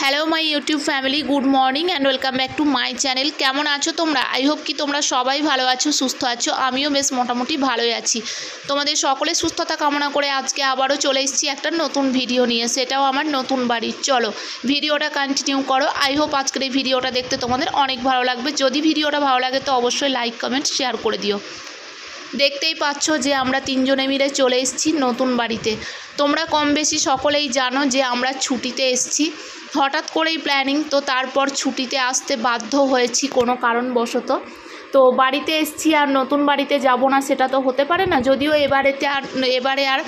Hello my YouTube family, good morning and welcome back to my channel. কেমন আছো তোমরা? I hope কি তোমরা সবাই ভালো আছো, সুস্থ আছো। আমিও বেশ মোটামুটি ভালোই আছি। তোমাদের সকলের সুস্থতা কামনা করে আজকে আবারও চলে এসেছি একটা নতুন ভিডিও নিয়ে, সেটাও আমার নতুন বাড়ি। চলো ভিডিওটা কন্টিনিউ করো। আই হোপ আজকের এই ভিডিওটা দেখতে তোমাদের অনেক ভালো লাগবে। যদি ভিডিওটা ভালো লাগে তো অবশ্যই লাইক কমেন্ট শেয়ার করে দিও। দেখতেই পাচ্ছ যে আমরা তিনজনে মিলে চলে এসেছি নতুন বাড়িতে। তোমরা কম বেশি সকলেই জানো যে আমরা ছুটিতে এসেছি, হঠাৎ করেই প্ল্যানিং, তো তারপর ছুটিতে আসতে বাধ্য হয়েছি কোনো কারণবশত। তো বাড়িতে এসেছি, আর নতুন বাড়িতে যাব না সেটা তো হতে পারে না। যদিও এবারে আর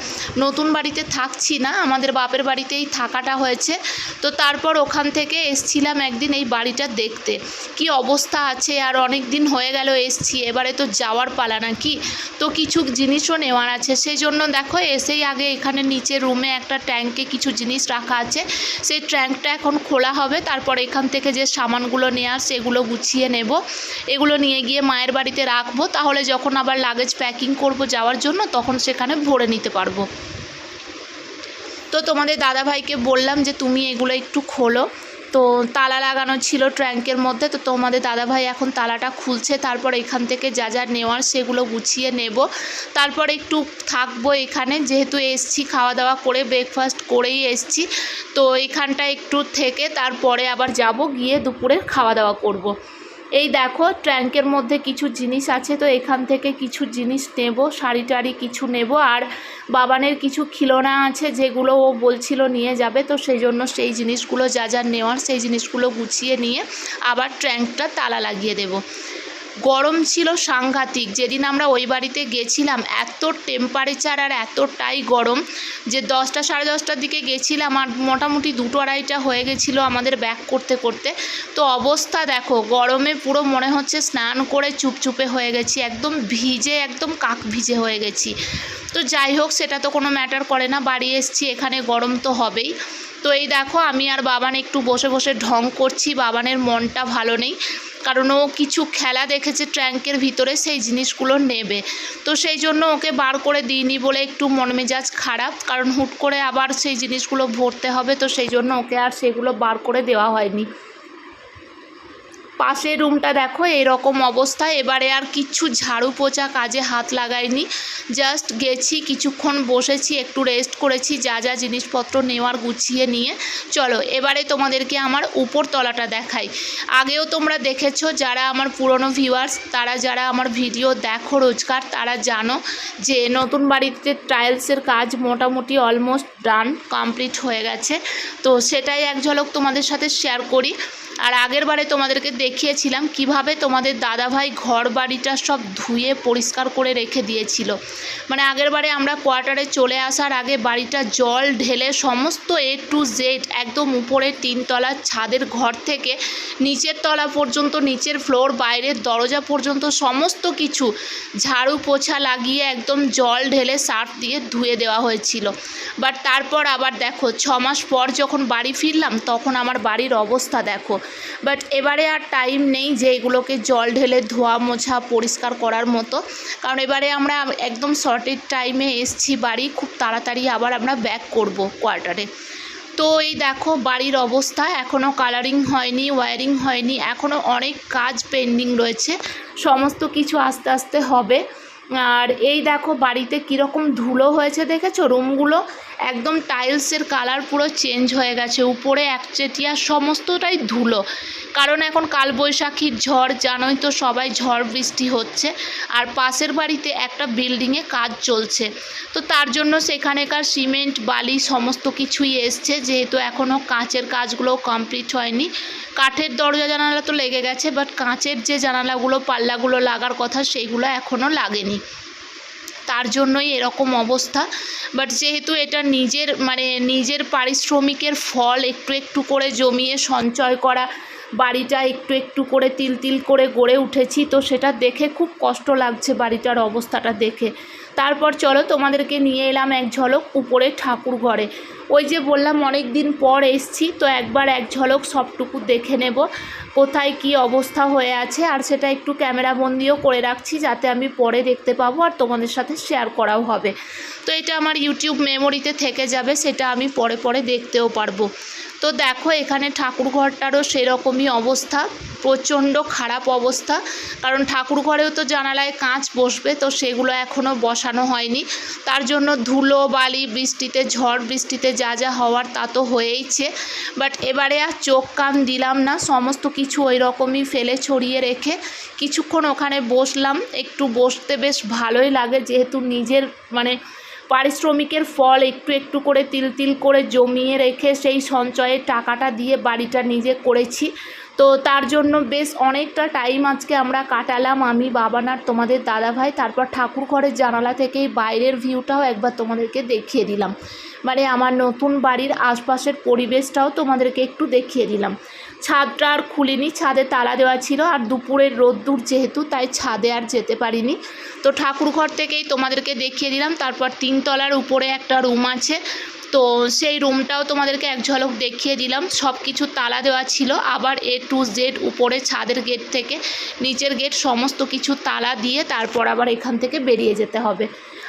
নতুন বাড়িতে থাকছি না, আমাদের বাপের বাড়িতেই থাকাটা হয়েছে। তো তারপর ওখান থেকে এসছিলাম একদিন এই বাড়িটা দেখতে কি অবস্থা আছে, আর অনেক দিন হয়ে গেল এসছি, এবারে তো যাওয়ার পালা নাকি। তো কিছু জিনিসও নেওয়ার আছে, সেই জন্য দেখো এসেই আগে এখানে নিচে রুমে একটা ট্যাঙ্কে কিছু জিনিস রাখা আছে, সেই ট্যাঙ্কটা এখন খোলা হবে। তারপর এখান থেকে যে সামানগুলো নেওয়ার সেগুলো গুছিয়ে নেব, এগুলো নিয়ে গিয়ে মায়ের বাড়িতে রাখবো। তাহলে যখন আবার লাগেজ প্যাকিং করব যাওয়ার জন্য, তখন সেখানে ভরে নিতে পারবো। তো তোমাদের দাদাভাইকে বললাম যে তুমি এগুলো একটু খোলো। তো তালা লাগানো ছিল ট্যাঙ্কের মধ্যে, তো তোমাদের দাদাভাই এখন তালাটা খুলছে। তারপর এখান থেকে যা যা নেওয়ার সেগুলো গুছিয়ে নেব। তারপর একটু থাকবো এখানে, যেহেতু এসছি খাওয়া দাওয়া করে, ব্রেকফাস্ট করেই এসছি। তো এখানটা একটু থেকে তারপরে আবার যাব, গিয়ে দুপুরে খাওয়া দাওয়া করব। এই দেখো ট্যাঙ্কের মধ্যে কিছু জিনিস আছে, তো এখান থেকে কিছু জিনিস নেব, শাড়ি টাড়ি কিছু নেব। আর বাবানের কিছু খিলৌনা আছে যেগুলো ও বলছিল নিয়ে যাবে, তো সেই জন্য সেই জিনিসগুলো যা যা নেওয়ার সেই জিনিসগুলো গুছিয়ে নিয়ে আবার ট্যাঙ্কটা তালা লাগিয়ে দেব। গরম ছিল সাংঘাতিক, যেদিন আমরা ওই বাড়িতে গেছিলাম এত টেম্পারেচার আর এতটাই গরম যে 10টা সাড়ে 10টার দিকে গেছিলাম, আর মোটামুটি 2-2:30 হয়ে গেছিলো আমাদের ব্যাক করতে করতে। তো অবস্থা দেখো, গরমে পুরো মনে হচ্ছে স্নান করে চুপচুপে হয়ে গেছি, একদম ভিজে, একদম কাক ভিজে হয়ে গেছি। তো যাই হোক, সেটা তো কোনো ম্যাটার করে না, বাড়ি এসছি, এখানে গরম তো হবেই। তো এই দেখো আমি আর বাবান একটু বসে বসে ঢং করছি। বাবানের মনটা ভালো নেই, কারণ ও কিছু খেলা দেখেছে ট্যাঙ্কের ভিতরে, সেই জিনিসগুলো নেবে। তো সেই জন্য ওকে বার করে দিইনি বলে একটু মন মেজাজ খারাপ, কারণ হুট করে আবার সেই জিনিসগুলো ভরতে হবে, তো সেই জন্য ওকে আর সেগুলো বার করে দেওয়া হয়নি। পাশের রুমটা দেখো এরকম অবস্থা। এবারে আর কিচ্ছু ঝাড়ু পোছা কাজে হাত লাগাইনি, জাস্ট গেছি, কিছুক্ষণ বসেছি, একটু রেস্ট করেছি, যা যা জিনিসপত্র নেওয়ার গুছিয়ে নিয়ে। চলো এবারে তোমাদেরকে আমার উপর তলাটা দেখাই। আগেও তোমরা দেখেছো, যারা আমার পুরনো ভিউয়ার্স, তারা যারা আমার ভিডিও দেখো রোজকার, তারা জানো যে নতুন বাড়িতে টাইলসের কাজ মোটামুটি অলমোস্ট ডান, কমপ্লিট হয়ে গেছে। তো সেটাই এক ঝলক তোমাদের সাথে শেয়ার করি। আর আগের বারে তোমাদেরকে দেখিয়েছিলাম কিভাবে তোমাদের দাদাভাই ঘর বাড়িটা সব ধুয়ে পরিষ্কার করে রেখে দিয়েছিল। মানে আগের বারে আমরা কোয়ার্টারে চলে আসার আগে বাড়িটা জল ঢেলে সমস্ত A to Z, একদম উপরে 3তলার ছাদের ঘর থেকে নিচের তলা পর্যন্ত, নিচের ফ্লোর, বাইরের দরজা পর্যন্ত সমস্ত কিছু ঝাড়ু পোছা লাগিয়ে একদম জল ঢেলে সার্ফ দিয়ে ধুয়ে দেওয়া হয়েছিল। বাট তারপর আবার দেখো 6 মাস পর যখন বাড়ি ফিরলাম, তখন আমার বাড়ির অবস্থা দেখো। বাট এবারে আর টাইম নেই যে এগুলোকে জল ঢেলে ধোয়া মোছা পরিষ্কার করার মতো, কারণ এবারে আমরা একদম শর্টের টাইমে এসছি বাড়ি, খুব তাড়াতাড়ি আবার আমরা ব্যাক করব কোয়ার্টারে। তো এই দেখো বাড়ির অবস্থা, এখনও কালারিং হয়নি, ওয়্যারিং হয়নি, এখনও অনেক কাজ পেন্ডিং রয়েছে, সমস্ত কিছু আস্তে আস্তে হবে। আর এই দেখো বাড়িতে কীরকম ধুলো হয়েছে দেখেছো, রুমগুলো একদম টাইলসের কালার পুরো চেঞ্জ হয়ে গেছে, উপরে একচেটিয়া সমস্তটাই ধুলো। কারণ এখন কালবৈশাখীর ঝড়, জানোই তো সবাই, ঝড় বৃষ্টি হচ্ছে, আর পাশের বাড়িতে একটা বিল্ডিংয়ে কাজ চলছে। তো তার জন্য সেখানেকার সিমেন্ট বালি সমস্ত কিছুই এসছে, যেহেতু এখনও কাঁচের কাজগুলো কমপ্লিট হয়নি। কাঠের দরজা জানালা তো লেগে গেছে, বাট কাঁচের যে জানালাগুলো পাল্লাগুলো লাগার কথা সেইগুলো এখনও লাগেনি, তার জন্যই এরকম অবস্থা। বাট যেহেতু এটা নিজের পারিশ্রমিকের ফল, একটু একটু করে জমিয়ে সঞ্চয় করা বাড়িটা, একটু একটু করে তিল তিল করে গড়ে উঠেছি, তো সেটা দেখে খুব কষ্ট লাগছে বাড়িটার অবস্থাটা দেখে। তারপর চলো তোমাদেরকে নিয়ে এলাম এক ঝলক উপরে ঠাকুর ঘরে। ওই যে বললাম অনেক দিন পর এসছি, তো একবার এক ঝলক সবটুকু দেখে নেব কোথায় কি অবস্থা হয়ে আছে, আর সেটা একটু ক্যামেরা বন্দিও করে রাখছি যাতে আমি পরে দেখতে পাবো আর তোমাদের সাথে শেয়ার করাও হবে। তো এটা আমার ইউটিউব মেমোরিতে থেকে যাবে, সেটা আমি পরে পরে দেখতেও পারবো। তো দেখো এখানে ঠাকুর ঘরটারও সেরকমই অবস্থা, প্রচণ্ড খারাপ অবস্থা, কারণ ঠাকুর ঘরেও তো জানালায় কাঁচ বসবে, তো সেগুলো এখনও বসানো হয়নি। তার জন্য ধুলো বালি বৃষ্টিতে, ঝড় বৃষ্টিতে যা যা হওয়ার তা তো হয়েইছে। বাট এবারে আর চোখ কান দিলাম না, সমস্ত কিছু ওই রকমই ফেলে ছড়িয়ে রেখে কিছুক্ষণ ওখানে বসলাম। একটু বসতে বেশ ভালোই লাগে, যেহেতু নিজের মানে পারিশ্রমিকের ফল একটু একটু করে তিল তিল করে জমিয়ে রেখে সেই সঞ্চয়ের টাকাটা দিয়ে বাড়িটা নিজে করেছি। তো তার জন্য বেশ অনেকটা টাইম আজকে আমরা কাটালাম, আমি, বাবান আর তোমাদের দাদাভাই। তারপর ঠাকুর ঘরের জানালা থেকেই বাইরের ভিউটাও একবার তোমাদেরকে দেখিয়ে দিলাম, মানে আমার নতুন বাড়ির আশপাশের পরিবেশটাও তোমাদেরকে একটু দেখিয়ে দিলাম। ছাদটা আর খুলিনি, ছাদে তালা দেওয়া ছিল, আর দুপুরের রোদ্দুর যেহেতু তাই ছাদে আর যেতে পারিনি। তো ঠাকুর ঘর থেকেই তোমাদেরকে দেখিয়ে দিলাম। তারপর 3 তলার উপরে একটা রুম আছে, তো সেই রুমটাও তোমাদেরকে এক ঝলক দেখিয়ে দিলাম। সব কিছু তালা দেওয়া ছিল, আবার A to Z উপরে ছাদের গেট থেকে নিচের গেট সমস্ত কিছু তালা দিয়ে তারপর আবার এখান থেকে বেরিয়ে যেতে হবে।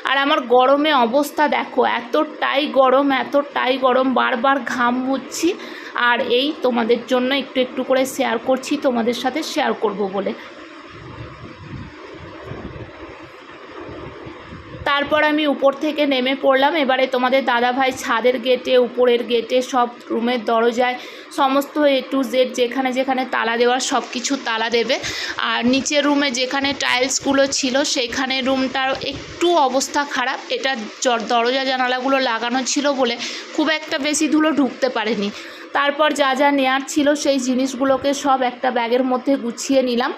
আর আমার গরমে অবস্থা দেখো, এতটাই গরম, বারবার ঘাম মুছছি। আর এই তোমাদের জন্য একটু একটু করে শেয়ার করছি, তোমাদের সাথে শেয়ার করব বলে। তারপর আমি উপর থেকে নেমে পড়লাম। এবারে তোমাদের দাদাভাই ছাদের গেটে, উপরের গেটে, সব রুমের দরজায় সমস্ত A to Z যেখানে যেখানে তালা দেওয়ার সব কিছু তালা দেবে। আর নিচের রুমে যেখানে টাইলসগুলো ছিল সেইখানে রুমটার একটু অবস্থা খারাপ, এটা দরজা জানালাগুলো লাগানো ছিল বলে খুব একটা বেশি ধুলো ঢুকতে পারেনি। তারপর যা যা নেওয়ার ছিল সেই জিনিসগুলোকে সব একটা ব্যাগের মধ্যে গুছিয়ে নিলাম।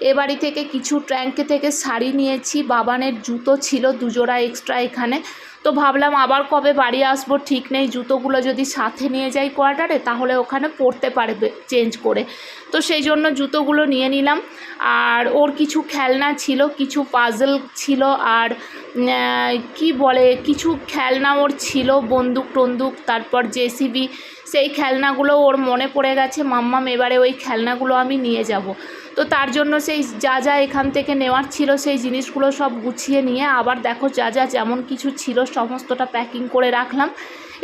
এ বাড়ি থেকে কিছু ট্র্যাঙ্কে থেকে শাড়ি নিয়েছি, বাবানের জুতো ছিল 2 জোড়া এক্সট্রা এখানে। তো ভাবলাম আবার কবে বাড়ি আসবো ঠিক নেই, জুতোগুলো যদি সাথে নিয়ে যাই কোয়ার্টারে তাহলে ওখানে পরতে পারবে চেঞ্জ করে, তো সেই জন্য জুতোগুলো নিয়ে নিলাম। আর ওর কিছু খেলনা ছিল, কিছু পাজল ছিল, আর কি বলে কিছু খেলনা ওর ছিল, বন্দুক টন্দুক, তারপর JCB, সেই খেলনাগুলো ওর মনে পড়ে গেছে, মাম্মাম এবারে ওই খেলনাগুলো আমি নিয়ে যাব। তো তার জন্য সেই যা যা এখান থেকে নেওয়ার ছিল সেই জিনিসগুলো সব গুছিয়ে নিয়ে আবার দেখো যা যা যেমন কিছু ছিল সমস্তটা প্যাকিং করে রাখলাম।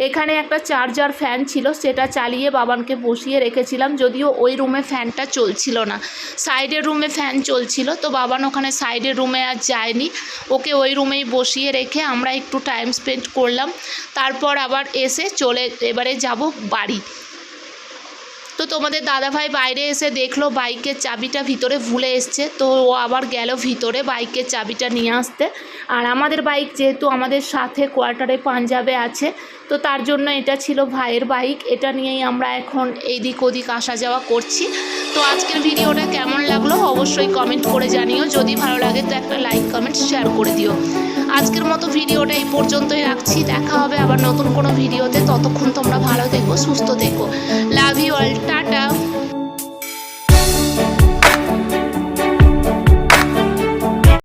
এখানে একটা চার্জার ফ্যান ছিল, সেটা চালিয়ে বাবানকে বসিয়ে রেখেছিলাম, যদিও ওই রুমে ফ্যানটা চলছিল না, সাইডের রুমে ফ্যান চলছিল। তো বাবান ওখানে সাইডের রুমে আর যায়নি, ওকে ওই রুমেই বসিয়ে রেখে আমরা একটু টাইম স্পেন্ড করলাম। তারপর আবার এসে এবারে যাব বাড়ি। তো তোমাদের দাদাভাই বাইরে এসে দেখলো বাইকের চাবিটা ভিতরে ভুলে এসছে, তো ও আবার গেল ভিতরে বাইকের চাবিটা নিয়ে আসতে। আর আমাদের বাইক যেহেতু আমাদের সাথে কোয়ার্টারে পাঞ্জাবে আছে, তো তার জন্য এটা ছিল ভাইয়ের বাইক, এটা নিয়েই আমরা এখন এইদিক ওদিক আসা যাওয়া করছি। তো আজকের ভিডিওটা কেমন লাগলো অবশ্যই কমেন্ট করে জানিও, যদি ভালো লাগে তো একটা লাইক কমেন্ট শেয়ার করে দিও। আজকের মতো ভিডিওটা এই পর্যন্তই রাখছি, দেখা হবে আবার নতুন কোনো ভিডিওতে। ততক্ষণ তোমরা ভালো থেকো, সুস্থ থেকো, লাভ ইউ অল, টাটা।